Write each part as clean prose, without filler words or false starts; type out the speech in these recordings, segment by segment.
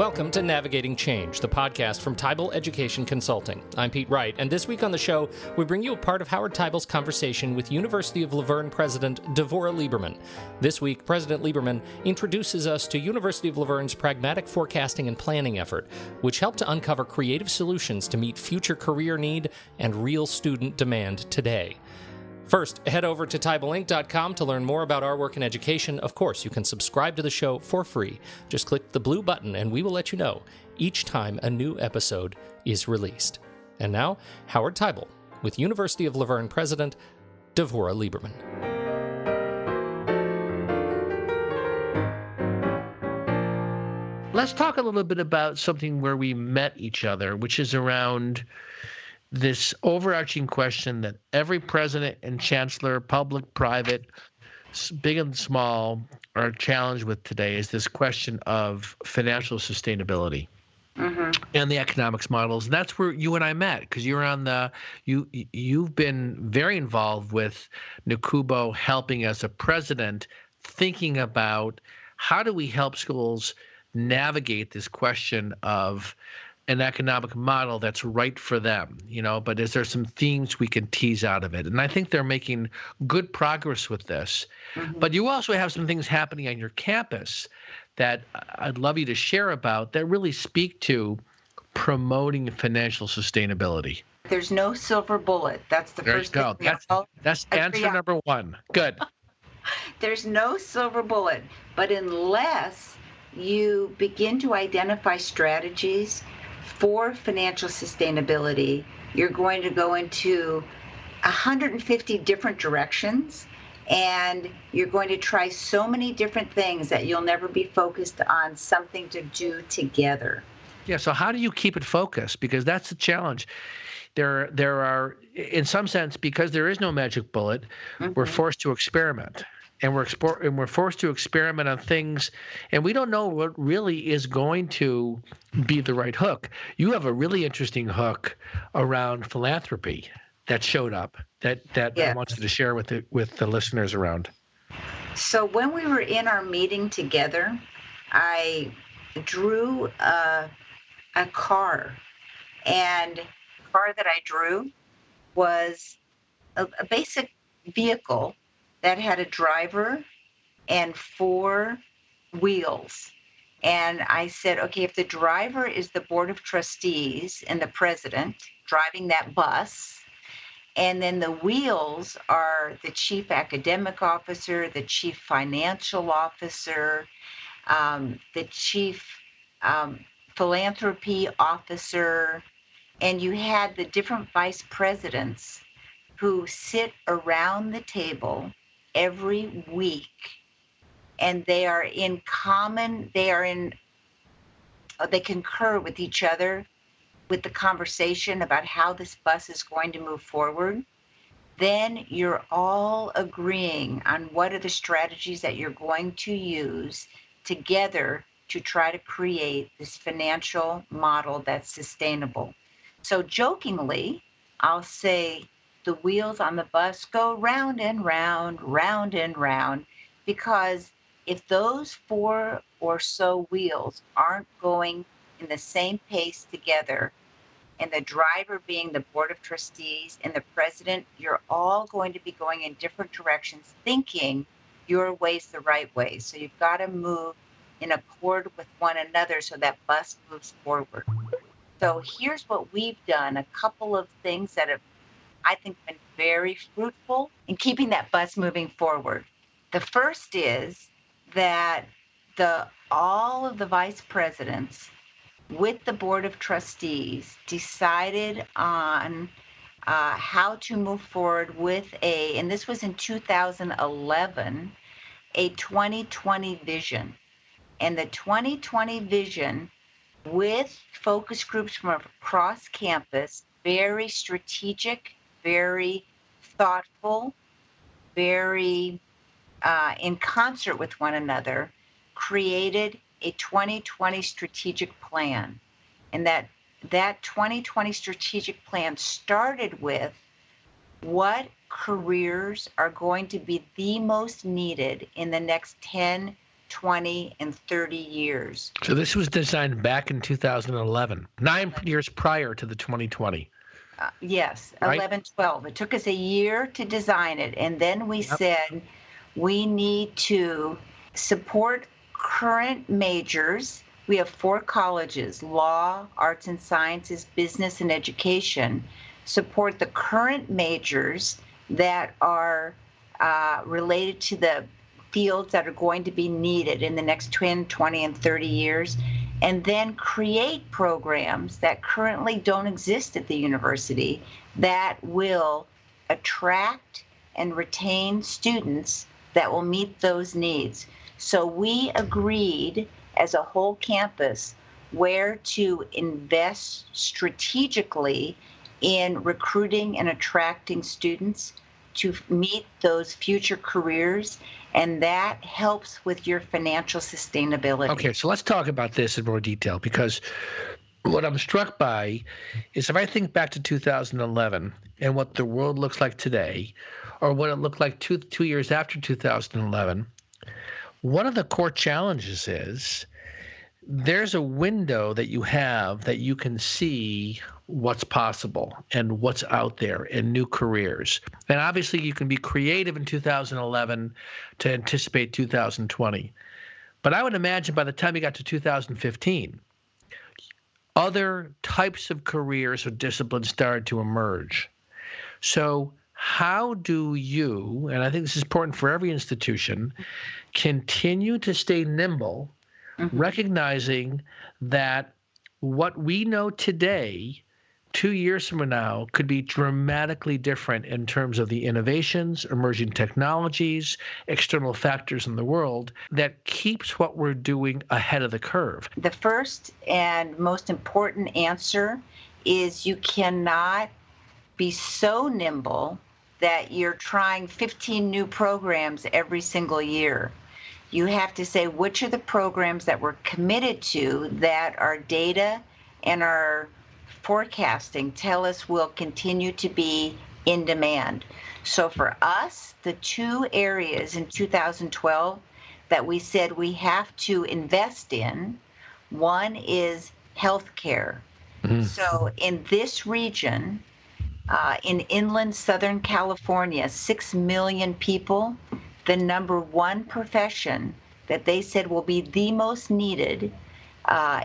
Welcome to Navigating Change, the podcast from Teibel Education Consulting. I'm Pete Wright, and this week on the show, we bring you a part of Howard Teibel's conversation with University of Laverne President Devorah Lieberman. This week, President Lieberman introduces us to University of Laverne's pragmatic forecasting and planning effort, which helped to uncover creative solutions to meet future career need and real student demand today. First, head over to TeibelInc.com to learn more about our work in education. Of course, you can subscribe to the show for free. Just click the blue button and we will let you know each time a new episode is released. And now, Howard Teibel with University of Laverne President Devorah Lieberman. Let's talk a little bit about something where we met each other, which is around this overarching question that every president and chancellor, public, private, big and small, are challenged with today is this question of financial sustainability and the economics models. And that's where you and I met, because you're on you've been very involved with NACUBO, helping as a president, thinking about how do we help schools navigate this question of an economic model that's right for them, but is there some themes we can tease out of it? And I think they're making good progress with this. But you also have some things happening on your campus that I'd love you to share about that really speak to promoting financial sustainability. There's no silver bullet. That's the first thing. That's answer number one. Good. There's no silver bullet, but unless you begin to identify strategies for financial sustainability, you're going to go into 150 different directions, and you're going to try so many different things that you'll never be focused on something to do together. Yeah, so how do you keep it focused? Because that's the challenge. There are, in some sense, because there is no magic bullet, we're forced to experiment. And we're forced to experiment on things, and we don't know what really is going to be the right hook. You have a really interesting hook around philanthropy that showed up that I want you to share with the listeners around. So when we were in our meeting together, I drew a car, and the car that I drew was a basic vehicle that had a driver and 4 wheels. And I said, okay, if the driver is the board of trustees and the president driving that bus, and then the wheels are the chief academic officer, the chief financial officer, the chief philanthropy officer, and you had the different vice presidents who sit around the table every week, and they concur with each other with the conversation about how this bus is going to move forward. Then you're all agreeing on what are the strategies that you're going to use together to try to create this financial model that's sustainable. So jokingly, I'll say, the wheels on the bus go round and round, round and round, because if those 4 or so wheels aren't going in the same pace together, and the driver being the board of trustees and the president, you're all going to be going in different directions, thinking your way's the right way. So you've got to move in accord with one another so that bus moves forward. So here's what we've done, a couple of things that have, I think, been very fruitful in keeping that bus moving forward. The first is that all of the vice presidents with the board of trustees decided on how to move forward with and this was in 2011, a 2020 vision. And the 2020 vision, with focus groups from across campus, very strategic, very thoughtful, very in concert with one another, created a 2020 strategic plan. And that 2020 strategic plan started with what careers are going to be the most needed in the next 10 20, and 30 years. So this was designed back in 2011, 9 years prior to the 2020. Yes, Right? 11, 12. It took us a year to design it. And then we said we need to support current majors. We have 4 colleges: law, arts and sciences, business, and education. Support the current majors that are related to the fields that are going to be needed in the next 10, 20, and 30 years, and then create programs that currently don't exist at the university that will attract and retain students that will meet those needs. So we agreed as a whole campus where to invest strategically in recruiting and attracting students to meet those future careers, and that helps with your financial sustainability. Okay, so let's talk about this in more detail, because what I'm struck by is if I think back to 2011 and what the world looks like today, or what it looked like two years after 2011, one of the core challenges is there's a window that you have that you can see what's possible and what's out there in new careers. And obviously you can be creative in 2011 to anticipate 2020. But I would imagine by the time you got to 2015, other types of careers or disciplines started to emerge. So how do you, and I think this is important for every institution, continue to stay nimble, recognizing that what we know today, 2 years from now, could be dramatically different in terms of the innovations, emerging technologies, external factors in the world that keeps what we're doing ahead of the curve? The first and most important answer is you cannot be so nimble that you're trying 15 new programs every single year. You have to say which are the programs that we're committed to that our data and our forecasting tell us will continue to be in demand. So for us, the 2 areas in 2012 that we said we have to invest in, one is healthcare. So in this region, in inland Southern California, 6 million people, the number one profession that they said will be the most needed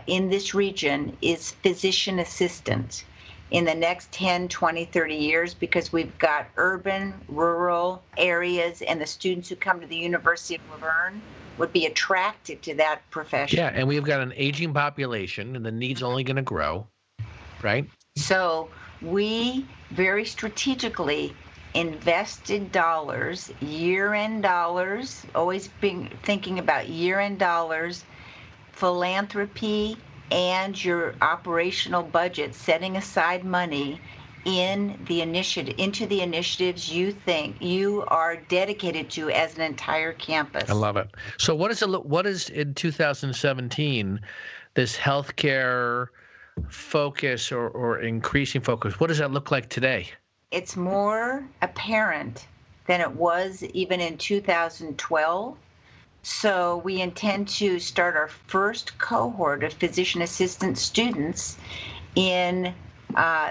in this region is physician assistant in the next 10, 20, 30 years, because we've got urban, rural areas, and the students who come to the University of Laverne would be attracted to that profession. Yeah, and we've got an aging population, and the need's only going to grow, right? So we very strategically invested dollars, year-end dollars, always being thinking about year-end dollars, philanthropy, and your operational budget, setting aside money in the into the initiatives you think you are dedicated to as an entire campus. I love it. So what is in 2017 this healthcare focus or increasing focus? What does that look like today? It's more apparent than it was even in 2012. So we intend to start our first cohort of physician assistant students in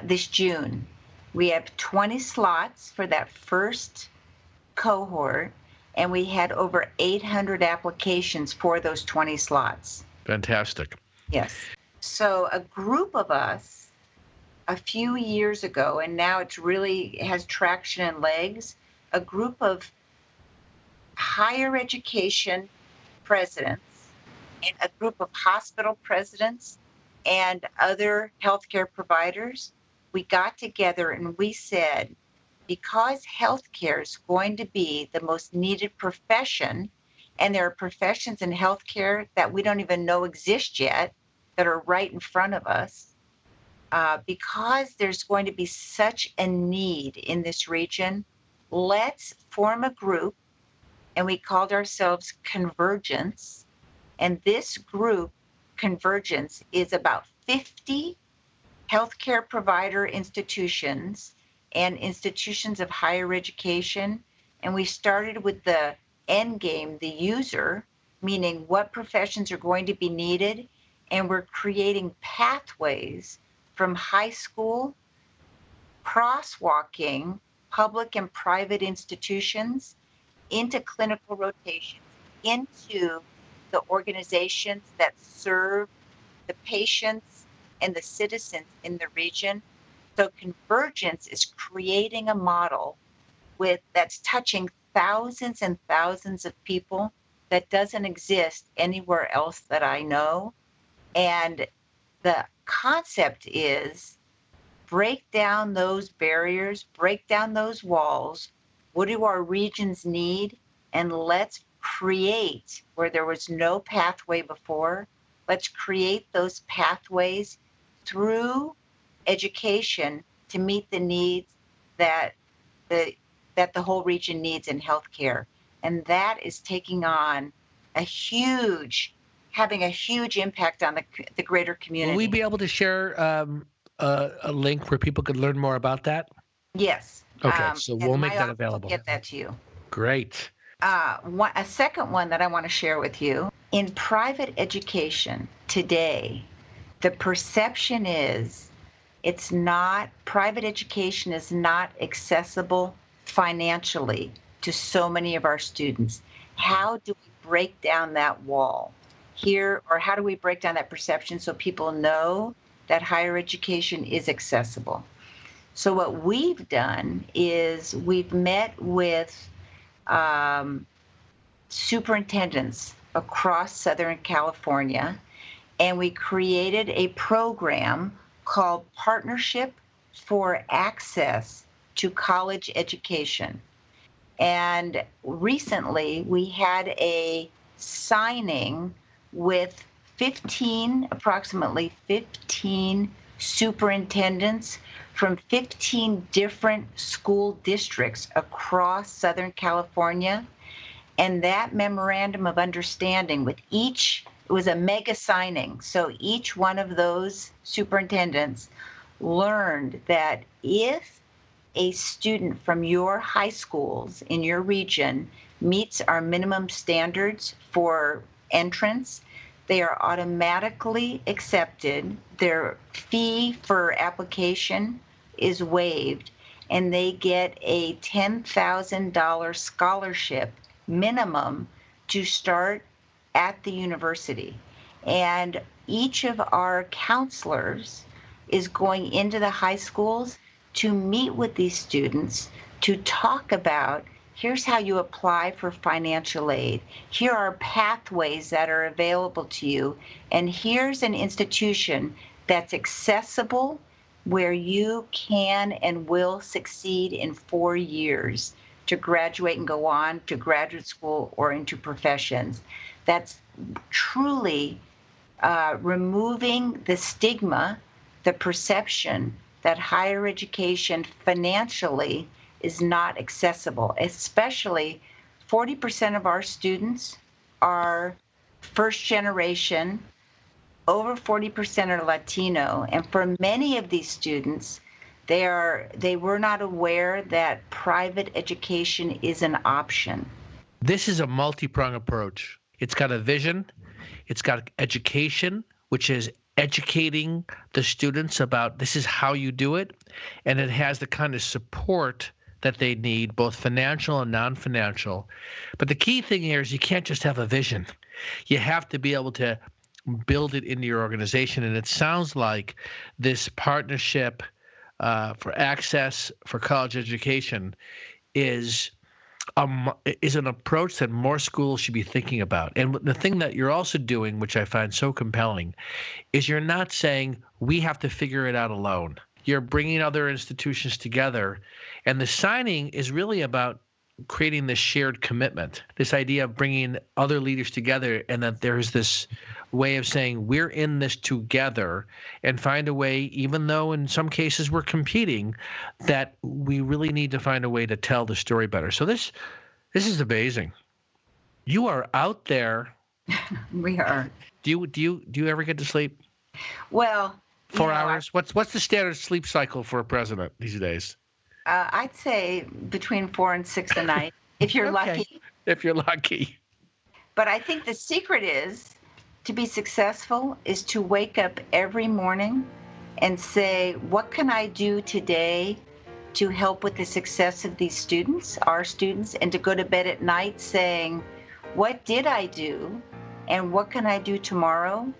this June. We have 20 slots for that first cohort, and we had over 800 applications for those 20 slots. Fantastic. Yes. So a group of us a few years ago, and now it's really has traction and legs, a group of higher education presidents and a group of hospital presidents and other healthcare providers, we got together and we said, because healthcare is going to be the most needed profession, and there are professions in healthcare that we don't even know exist yet that are right in front of us, because there's going to be such a need in this region, let's form a group, and we called ourselves Convergence. And this group, Convergence, is about 50 healthcare provider institutions and institutions of higher education. And we started with the end game, the user. meaning what professions are going to be needed, and we're creating pathways from high school, crosswalking public and private institutions into clinical rotations, into the organizations that serve the patients and the citizens in the region. So Convergence is creating a model that's touching thousands and thousands of people that doesn't exist anywhere else that I know. And the concept is break down those barriers, break down those walls. What do our regions need? And let's create where there was no pathway before. Let's create those pathways through education to meet the needs that the whole region needs in healthcare. And that is taking on having a huge impact on the greater community. Will we be able to share a link where people could learn more about that? Yes. Okay, so we'll make that available. Get that to you. Great. A second one that I want to share with you, in private education today, the perception is private education is not accessible financially to so many of our students. How do we break down that wall here, or how do we break down that perception so people know that higher education is accessible? So what we've done is we've met with superintendents across Southern California, and we created a program called Partnership for Access to College Education. And recently we had a signing with approximately 15 superintendents from 15 different school districts across Southern California. And that memorandum of understanding with it was a mega signing. So each one of those superintendents learned that if a student from your high schools in your region meets our minimum standards for entrance, they are automatically accepted. Their fee for application is waived, and they get a $10,000 scholarship minimum to start at the university. And each of our counselors is going into the high schools to meet with these students to talk about, here's how you apply for financial aid. Here are pathways that are available to you. And here's an institution that's accessible where you can and will succeed in 4 years to graduate and go on to graduate school or into professions. That's truly removing the stigma, the perception that higher education financially is not accessible. Especially 40% of our students are first generation, over 40% are Latino, and for many of these students, they were not aware that private education is an option. This is a multi-pronged approach. It's got a vision, it's got education, which is educating the students about this is how you do it, and it has the kind of support that they need, both financial and non-financial. But the key thing here is you can't just have a vision. You have to be able to build it into your organization, and it sounds like this partnership for access for college education is an approach that more schools should be thinking about. And the thing that you're also doing, which I find so compelling, is you're not saying we have to figure it out alone. You're bringing other institutions together, and the signing is really about creating this shared commitment, this idea of bringing other leaders together, and that there's this way of saying we're in this together and find a way, even though in some cases we're competing, that we really need to find a way to tell the story better. So this is amazing. You are out there. We are. Do you ever get to sleep? Well, 4 hours. What's the standard sleep cycle for a president these days? I'd say between 4 and 6 a night, if you're lucky. If you're lucky. But I think the secret is to be successful is to wake up every morning and say, what can I do today to help with the success of these students, our students, and to go to bed at night saying, what did I do and what can I do tomorrow?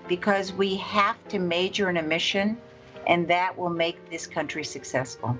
Because we have to major in a mission, and that will make this country successful.